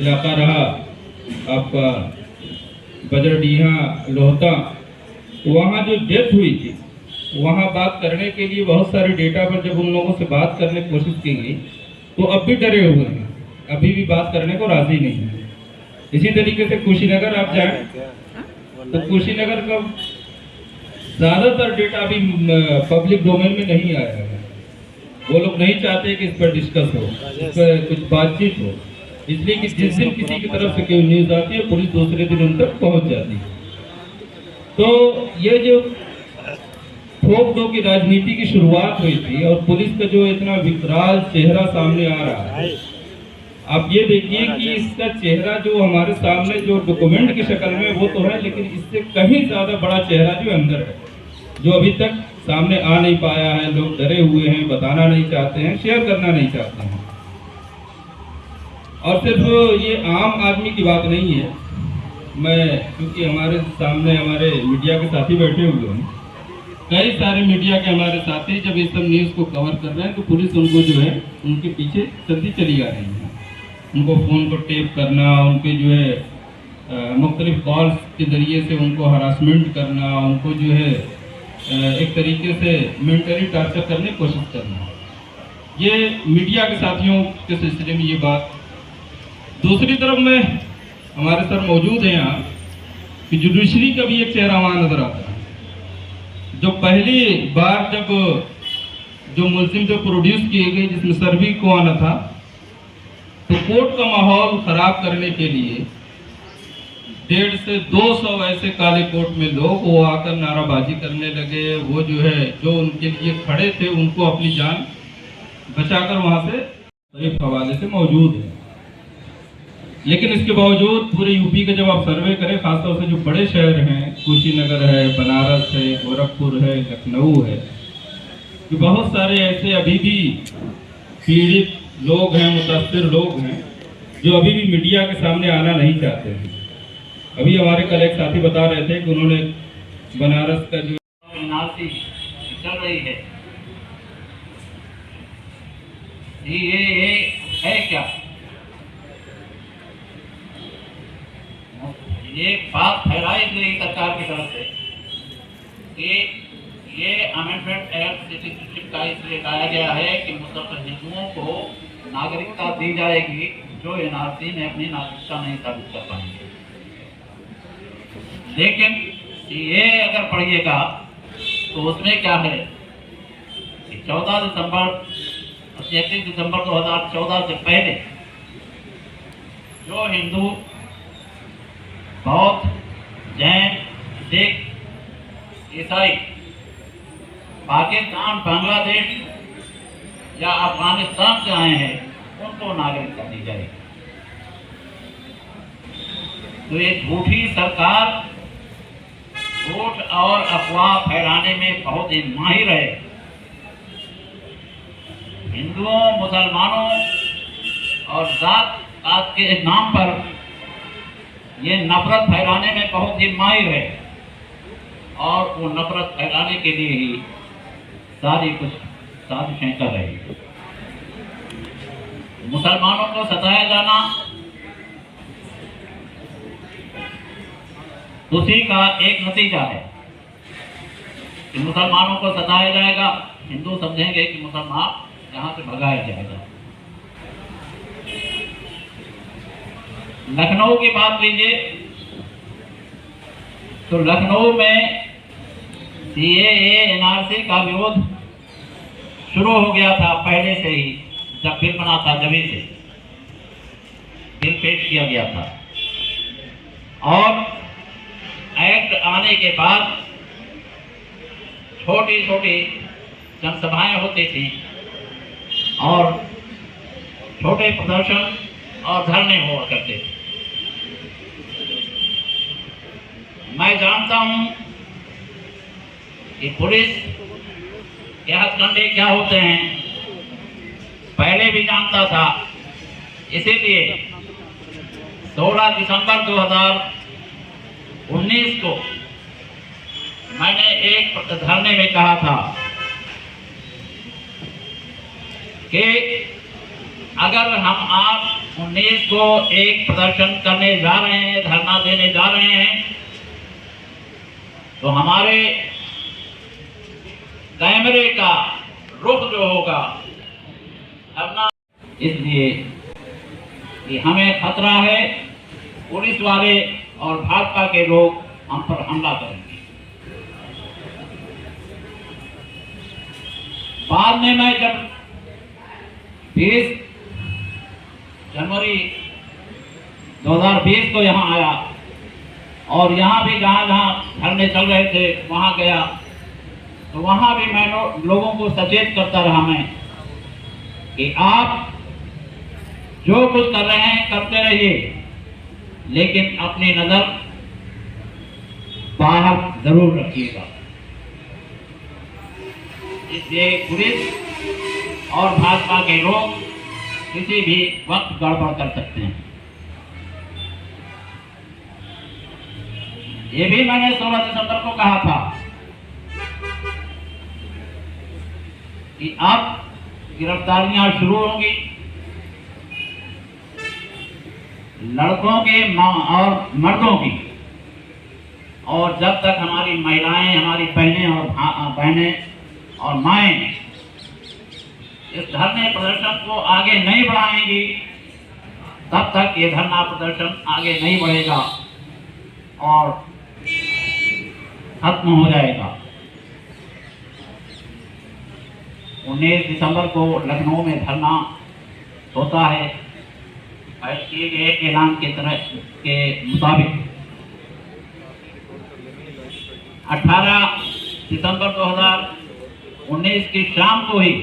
इलाका रहा आपका बजरडीहा लोहता, वहाँ जो डेथ हुई थी वहाँ बात करने के लिए बहुत सारे डेटा पर जब उन लोगों से बात करने की कोशिश की गई तो अब भी डरे हुए हैं, अभी भी बात करने को राजी नहीं है। इसी तरीके से कुशीनगर आप जाएं तो कुशीनगर का ज़्यादातर डेटा अभी पब्लिक डोमेन में नहीं आया है। वो लोग नहीं चाहते कि इस पर डिस्कस हो, इस पर कुछ बातचीत हो, इसलिए कि जिस दिन किसी की तरफ से कोई न्यूज़ आती है पुलिस दूसरे दिन उन तक पहुंच जाती है। तो ये जो ठोक दो की राजनीति की शुरुआत हुई थी और पुलिस का जो इतना विकराल चेहरा सामने आ रहा है, आप ये देखिए कि इसका चेहरा जो हमारे सामने जो डॉक्यूमेंट की शक्ल में वो तो है, लेकिन इससे कहीं ज़्यादा बड़ा चेहरा जो अंदर है, जो अभी तक सामने आ नहीं पाया है। लोग डरे हुए हैं, बताना नहीं चाहते हैं, शेयर करना नहीं चाहते हैं। और सिर्फ ये आम आदमी की बात नहीं है, मैं क्योंकि हमारे सामने हमारे मीडिया के साथी बैठे हुए हैं, कई सारे मीडिया के हमारे साथी जब ये सब न्यूज़ को कवर कर रहे हैं तो पुलिस उनको जो है उनके पीछे चलती चली आ रही है। उनको फ़ोन को टेप करना, उनके जो है मुख्तलिफ कॉल्स के ज़रिए से उनको हरासमेंट करना, उनको जो है एक तरीके से मेंटली टॉर्चर करने की कोशिश करना, ये मीडिया के साथियों के सिलसिले में ये बात। दूसरी तरफ में हमारे सर मौजूद हैं यहाँ कि जुडिशरी का भी एक चेहरा वहाँ नज़र आता है। जो पहली बार जब जो मुल्जिम जो प्रोड्यूस किए गए जिसमें सर्वी को आना था, तो कोर्ट का माहौल ख़राब करने के लिए 150 से 200 ऐसे काले कोट में लोग वो आकर नाराबाजी करने लगे। वो जो है जो उनके लिए खड़े थे उनको अपनी जान बचाकर वहाँ से एक हवाले से मौजूद है। लेकिन इसके बावजूद पूरे यूपी का जब आप सर्वे करें, खासतौर से जो बड़े शहर हैं, कुशीनगर है, बनारस है, गोरखपुर है, लखनऊ है, कि बहुत सारे ऐसे अभी भी पीड़ित लोग हैं, मुतासिर लोग हैं, जो अभी भी मीडिया के सामने आना नहीं चाहते हैं। अभी हमारे कल एक साथी बता रहे थे कि उन्होंने बनारस का जो एनआरसी चल रही है, ये है क्या? ये बात फैलाई गई सरकार की तरफ से कि ये अमेंडमेंट एक्ट सिटीजनशिप का इसलिए लाया गया है कि मुसलमान हिंदुओं को नागरिकता दी जाएगी जो एनआरसी में अपनी नागरिकता नहीं साबित कर पाएंगे। लेकिन ये अगर पढ़िएगा तो उसमें क्या है कि 31 दिसंबर 2014 से पहले जो हिंदू, बौद्ध, जैन, सिख, ईसाई पाकिस्तान, बांग्लादेश या अफगानिस्तान से आए हैं उनको नागरिकता दी जाएगी। तो ये झूठी सरकार झूठ और अफवाह फैलाने में बहुत ही माहिर है। हिंदुओं, मुसलमानों और जात पात के नाम पर ये नफरत फैलाने में बहुत ही माहिर है और वो नफरत फैलाने के लिए ही सारी कुछ साजिशें कर रही है। मुसलमानों को सताया जाना उसी का एक नतीजा है कि मुसलमानों को सताया जाएगा, हिंदू समझेंगे कि मुसलमान यहाँ से भगाया जाएगा। लखनऊ की बात लीजिए तो लखनऊ में सीएए एनआरसी का विरोध शुरू हो गया था पहले से ही। जब बिल बना था जभी से बिल पेश किया गया था और एक्ट आने के बाद छोटी छोटी जनसभाएं होती थी और छोटे प्रदर्शन और धरने हुआ करते थे। मैं जानता हूं कि पुलिस के हथकंडे क्या होते हैं, पहले भी जानता था। इसीलिए 16 दिसंबर 2019 को मैंने एक धरने में कहा था कि अगर हम आप 19 को एक प्रदर्शन करने जा रहे हैं, धरना देने जा रहे हैं, तो हमारे कैमरे का रुख जो होगा धरना, इसलिए कि हमें खतरा है पुलिस वाले और भाजपा के लोग हम पर हमला करेंगे। बाद में मैं जब 20 जनवरी 2020 को यहाँ आया और यहाँ भी जहाँ जहाँ धरने चल रहे थे वहाँ गया, तो वहाँ भी मैं लोगों को सचेत करता रहा मैं कि आप जो कुछ कर रहे हैं करते रहिए, लेकिन अपनी नजर बाहर जरूर रखिएगा। इसलिए पुलिस और भाजपा के लोग किसी भी वक्त गड़बड़ कर सकते हैं। ये भी मैंने 16 दिसंबर को कहा था कि अब गिरफ्तारियां शुरू होंगी, लड़कों के और मर्दों की, और जब तक हमारी महिलाएं, हमारी बहनें और माएं इस धरने प्रदर्शन को आगे नहीं बढ़ाएंगी, तब तक ये धरना प्रदर्शन आगे नहीं बढ़ेगा और खत्म हो जाएगा। 19 दिसंबर को लखनऊ में धरना होता है किए गए ऐलान के मुताबिक। 18 दिसंबर 2019 की शाम को ही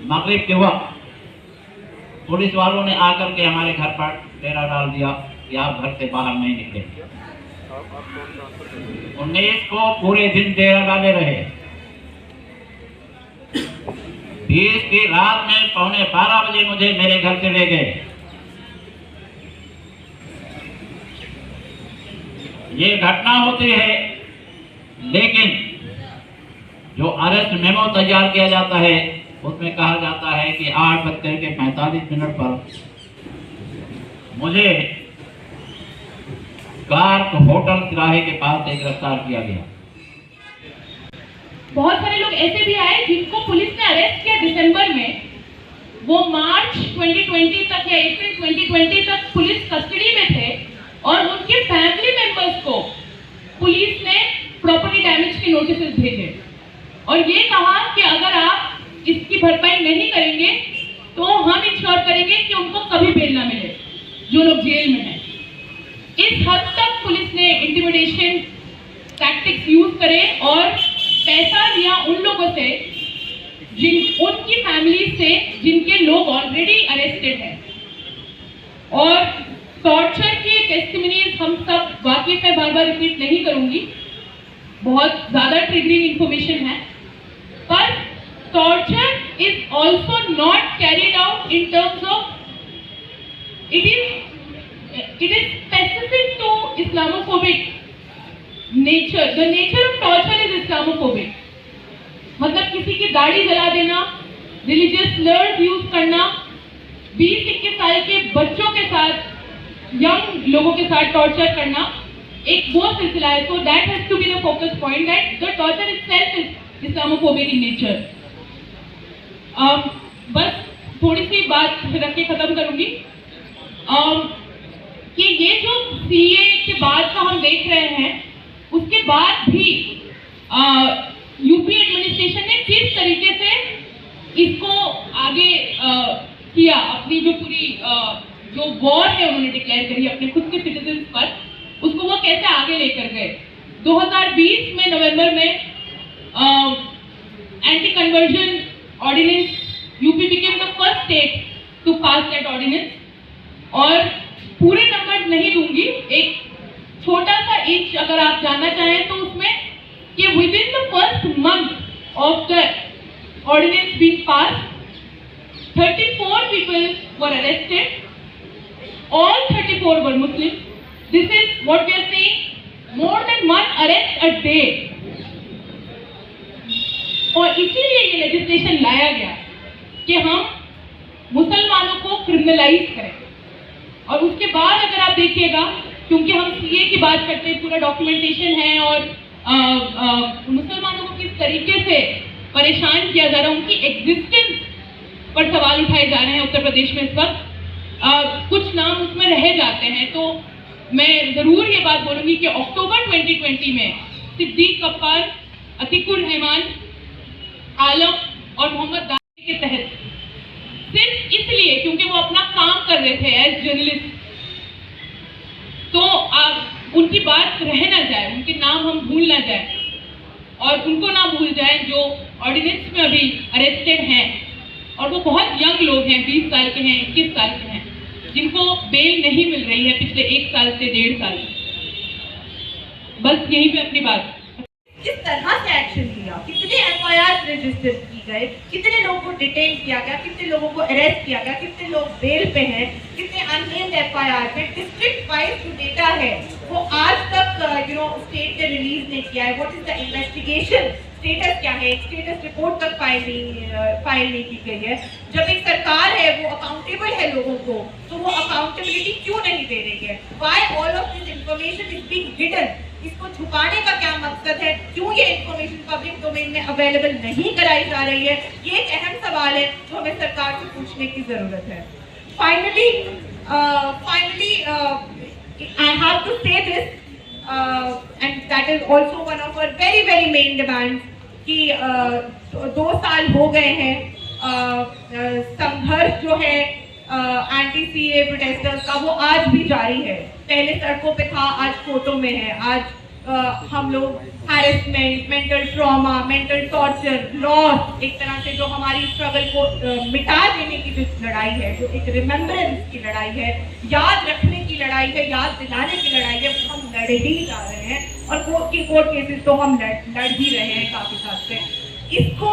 मगरिब के वक्त पुलिस वालों ने आकर के हमारे घर पर डेरा डाल दिया कि आप घर से बाहर नहीं निकलेंगे। 19 को पूरे दिन डेरा डाले रहे। 20 की रात में 11:15 बजे मुझे मेरे घर से ले गए। ये घटना होती है, लेकिन जो अरेस्ट मेमो तैयार किया जाता है उसमें कहा जाता है कि 8:45 पर मुझे कार्क होटल तिराहे के पास से गिरफ्तार किया गया। बहुत सारे लोग ऐसे भी आए जिनको पुलिस ने अरेस्ट किया दिसंबर में, वो मार्च 2020 तक या अप्रैल 2020 तक पुलिस कस्टडी में थे और उनके फैमिली मेंबर्स को पुलिस ने प्रॉपर्टी डैमेज के नोटिस भेजे और ये कहा कि अगर आप इसकी भरपाई नहीं करेंगे तो हम इंश्योर करेंगे कि उनको कभी बेल ना मिले जो लोग जेल में हैं। इस हद तक पुलिस ने इंटिमिडेशन टैक्टिक्स यूज करे और पैसा लिया उन लोगों से उनकी फैमिली से जिनके लोग ऑलरेडी अरेस्टेड हैं। और टॉर्चर के टेस्टिमनीज हम सब वाकिफ में बार बार रिपीट नहीं करूंगी, बहुत ज्यादा ट्रिगरिंग इंफॉर्मेशन है, पर torture is also not carried out in terms of it is specific to Islamophobic nature. The nature of torture is Islamophobic, मतलब किसी की दाढ़ी जला देना, रिलीजियस स्लर्स यूज करना, 20-21 साल के बच्चों के साथ, यंग लोगों के साथ टॉर्चर करना, एक वो सिलसिला है। So that has to be the focus point, that the torture itself is Islamophobic in nature. बस थोड़ी सी बात रख के खत्म करूंगी कि ये जो सीए के बाद का हम देख रहे हैं, उसके बाद भी यूपी एडमिनिस्ट्रेशन ने किस तरीके से इसको आगे किया, अपनी जो पूरी जो वॉर है उन्होंने डिक्लेयर करी अपने खुद के सिटीजन्स पर, उसको वो कैसे आगे लेकर गए। 2020 में नवंबर में anti conversion ordinance, UP became the first state to pass that ordinance. और पूरे नंबर नहीं दूंगी, एक छोटा सा इंच अगर आप जानना चाहें तो उसमें कि within the first month of the ordinance being pass 34 people were arrested. All 34 were Muslims. This is what we are saying, more than one arrest a day. और इसीलिए ये लेजिस्लेशन लाया गया कि हम मुसलमानों को क्रिमिनलाइज करें। और उसके बाद अगर आप देखिएगा, क्योंकि हम सीए की बात करते हैं, पूरा डॉक्यूमेंटेशन है और मुसलमानों को किस तरीके से परेशान किया जा रहा है, उनकी एग्जिस्टेंस पर सवाल उठाए जा रहे हैं उत्तर प्रदेश में इस वक्त। कुछ नाम उसमें रह जाते हैं, तो मैं ज़रूर ये बात बोलूँगी कि अक्टूबर 2020 में सिद्दीक कप्पार, अतीकुर रहमान, आलम और मोहम्मद दानी के तहत, सिर्फ इसलिए क्योंकि वो अपना काम कर रहे थे एज जर्नलिस्ट, तो आप उनकी बात रह ना जाए, उनके नाम हम भूल ना जाए और उनको ना भूल जाए जो ऑर्डिनेंस में अभी अरेस्टेड हैं, और वो बहुत यंग लोग हैं, 20 साल के हैं, 21 साल के हैं, जिनको बेल नहीं मिल रही है पिछले 1 साल से 1.5 साल। बस यहीं पे अपनी बात। किस तरह से एक्शन लिया, कितने एफआईआर रजिस्टर की गए, कितने लोगों को डिटेन किया गया, कितने लोगों को अरेस्ट किया गया, कितने लोग बेल पे हैं, कितने अननेम्ड एफआईआर पे, डिस्ट्रिक्ट वाइज जो डेटा है वो आज तक स्टेट ने रिलीज नहीं किया है। What is the investigation status, क्या है, स्टेटस रिपोर्ट तक फाइल नहीं की गई है। जब एक सरकार है वो अकाउंटेबल है लोगों को, तो वो अकाउंटेबिलिटी क्यों नहीं दे रही है? Why all of this information is being hidden? इसको छुपाने का क्या मकसद है? क्यों ये इंफॉर्मेशन पब्लिक डोमेन में अवेलेबल नहीं कराई जा रही है? ये एक अहम सवाल है जो हमें सरकार से पूछने की जरूरत है। Finally I have to say this, and that is also one of our very very main demands कि 2 साल हो गए हैं, संघर्ष जो है एंटी सीए प्रोटेस्टर्स का वो आज भी जारी है। पहले सड़कों पे था, आज कोर्टों में है। आज हम लोग harassment, mental trauma, mental torture, loss, एक तरह से जो हमारी स्ट्रगल को मिटा देने की जो लड़ाई है, जो एक रिमेम्बरेंस की लड़ाई है, याद रखने की लड़ाई है, याद दिलाने की लड़ाई है, वो हम लड़ ही जा रहे हैं। और कोर्ट केसेस तो हम लड़ ही रहे हैं काफी साल से। इसको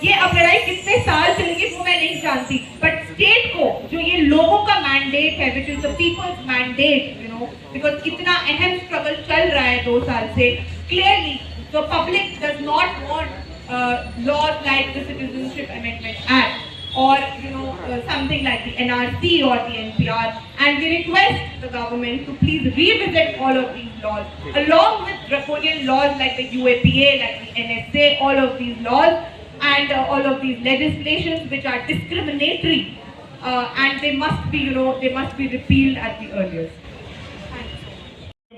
ये अब लड़ाई कितने साल चलेगी वो मैं नहीं जानती, बट स्टेट को जो ये लोगों का मैंडेट है, which is the people's mandate, because इतना अहम स्ट्रगल चल रहा है 2 साल से, clearly the public does not want laws like the citizenship amendment act or something like the NRC or the NPR, and we request the government to please revisit all of these laws along with draconian laws like the UAPA, like the NSA, all of these laws and all of these legislations which are discriminatory, and they must be repealed at the earliest.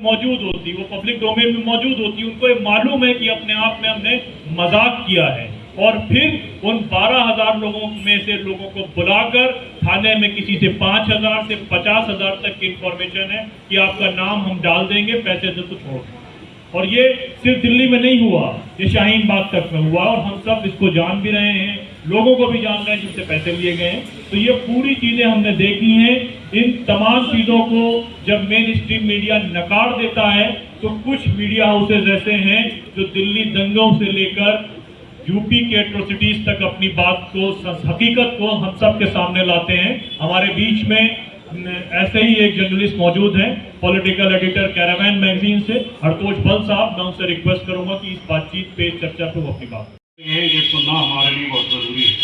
मौजूद होती, वो public domain में मौजूद होती, उनको ये मालूम है कि अपने आप में हमने मजाक किया है, और फिर उन 12,000 लोगों में से लोगों को बुलाकर थाने में किसी से 5,000 से 50,000 तक की इंफॉर्मेशन है कि आपका नाम हम डाल देंगे, पैसे से तो छोड़। और ये सिर्फ दिल्ली में नहीं हुआ, ये शाहीन बाग तक में हुआ, और हम सब इसको जान भी रहे हैं, लोगों को भी जान रहे हैं जिनसे पैसे लिए गए हैं। तो ये पूरी चीज़ें हमने देखी हैं। इन तमाम चीज़ों को जब मेन स्ट्रीम मीडिया नकार देता है, तो कुछ मीडिया हाउसेज ऐसे हैं जो दिल्ली दंगों से लेकर यूपी के एट्रोसिटीज तक अपनी बात को, हकीकत को हम सब के सामने लाते हैं। हमारे बीच में ऐसे ही एक जर्नलिस्ट मौजूद हैं, पॉलिटिकल एडिटर कैरावैन मैगजीन से, हरतोष बल साहब। मैं उनसे रिक्वेस्ट करूंगा कि इस बातचीत पे, चर्चा पे वो अपनी बात। ये सुनना हमारे लिए बहुत ज़रूरी है।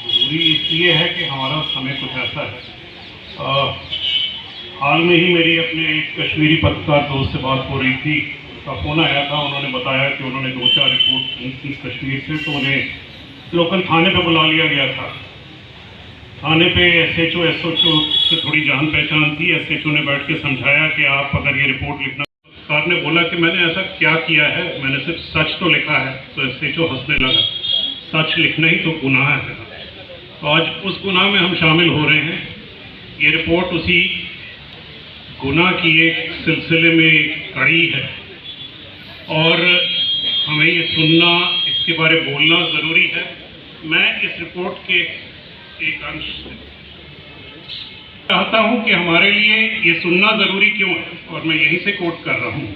ज़रूरी इसलिए है कि हमारा समय कुछ ऐसा है। हाल में ही मेरी अपने एक कश्मीरी पत्रकार दोस्त से बात हो रही थी, का फ़ोन आया था। उन्होंने बताया कि उन्होंने 2-4 रिपोर्ट की थी कश्मीर से, तो उन्हें लोकल थाने पे बुला लिया गया था। थाने पे SHO से थोड़ी जान पहचान थी। SHO ने बैठ के समझाया कि आप अगर ये रिपोर्ट लिखना, पत्रकार ने बोला कि मैंने ऐसा क्या किया है, मैंने सिर्फ सच तो लिखा है। तो SHO हंसने लगा, सच लिखना ही तो गुनाह है। तो आज उस गुनाह में हम शामिल हो रहे हैं। ये रिपोर्ट उसी गुनाह की एक सिलसिले में कड़ी है, और हमें ये सुनना, इसके बारे में बोलना ज़रूरी है। मैं इस रिपोर्ट के एक अंश चाहता हूँ कि हमारे लिए ये सुनना ज़रूरी क्यों है, और मैं यहीं से कोट कर रहा हूँ।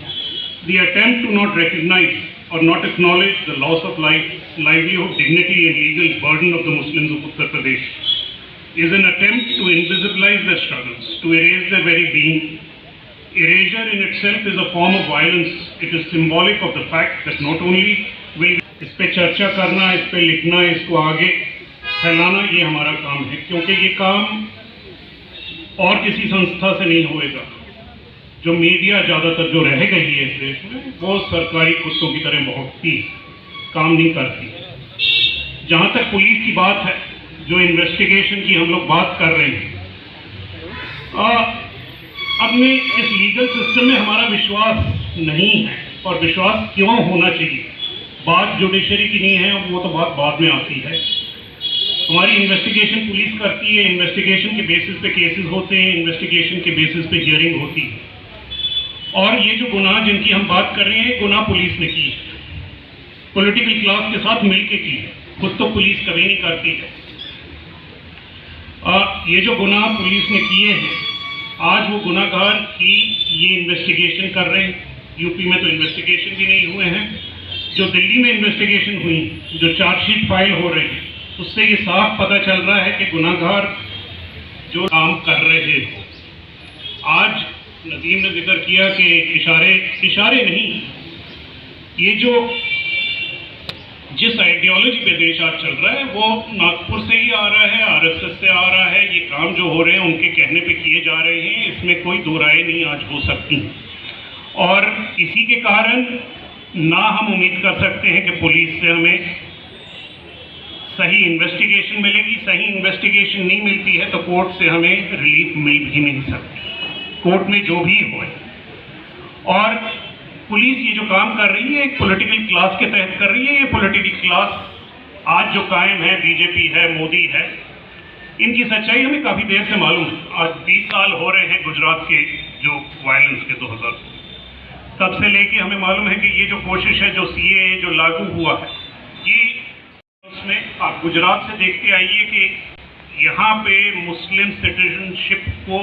The attempt to not recognize or not acknowledge the loss of life, livelihood, dignity and legal burden of the Muslims of Uttar Pradesh is an attempt to invisibilize their struggles, to erase their very being. Erasure in itself is a form of violence. It is symbolic of the fact that not only will इस पे चर्चा करना, इस पे लिखना, इसको आगे फैलाना, ये हमारा काम है, क्योंकि ये काम और किसी संस्था से नहीं होएगा। जो मीडिया ज़्यादातर जो रह गई है इस देश में, वो सरकारी कुत्तों की तरह भौंकती, काम नहीं करती। जहाँ तक पुलिस की बात है, जो इन्वेस्टिगेशन की हम लोग बात कर रहे हैं, अपने इस लीगल सिस्टम में हमारा विश्वास नहीं है। और विश्वास क्यों होना चाहिए, बात जुडिशरी की नहीं है, वो तो बात बाद में आती है। हमारी इन्वेस्टिगेशन पुलिस करती है, इन्वेस्टिगेशन के बेसिस पे केसेस होते हैं, इन्वेस्टिगेशन के बेसिस पे हियरिंग होती है। और ये जो गुनाह जिनकी हम बात कर रहे हैं, गुनाह पुलिस ने की है, पॉलिटिकल क्लास के साथ मिलके की है, खुद तो पुलिस कभी नहीं करती है। ये जो गुनाह पुलिस ने किए हैं, आज वो गुनाहगार की ये इन्वेस्टिगेशन कर रहे हैं। यूपी में तो इन्वेस्टिगेशन भी नहीं हुए हैं, जो दिल्ली में इन्वेस्टिगेशन हुई, जो चार्जशीट फाइल हो रही है, उससे ये साफ पता चल रहा है कि गुनाहगार जो काम कर रहे हैं। आज नदीम ने जिक्र किया कि इशारे नहीं, ये जो जिस आइडियोलॉजी पे देश आज चल रहा है, वो नागपुर से ही आ रहा है, आरएसएस से आ रहा है। ये काम जो हो रहे हैं उनके कहने पे किए जा रहे हैं, इसमें कोई दो राय नहीं आज हो सकती। और इसी के कारण ना हम उम्मीद कर सकते हैं कि पुलिस से हमें सही इन्वेस्टिगेशन मिलेगी। सही इन्वेस्टिगेशन नहीं मिलती है तो कोर्ट से हमें रिलीफ मिल भी नहीं सकती, कोर्ट में जो भी हो। और पुलिस ये जो काम कर रही है, एक पॉलिटिकल क्लास के तहत कर रही है। ये पॉलिटिकल क्लास आज जो कायम है, बीजेपी है, मोदी है, इनकी सच्चाई हमें काफ़ी देर से मालूम है। आज 20 साल हो रहे हैं गुजरात के जो वायलेंस के 2000 तब से लेके हमें मालूम है कि ये जो कोशिश है, जो सीएए जो लागू हुआ है, ये उसमें आप गुजरात से देखते आइए कि यहाँ पे मुस्लिम सिटीजनशिप को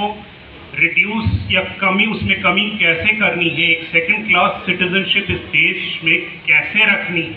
रिड्यूस या कमी, उसमें कमी कैसे करनी है, एक सेकंड क्लास सिटीजनशिप इस देश में कैसे रखनी है,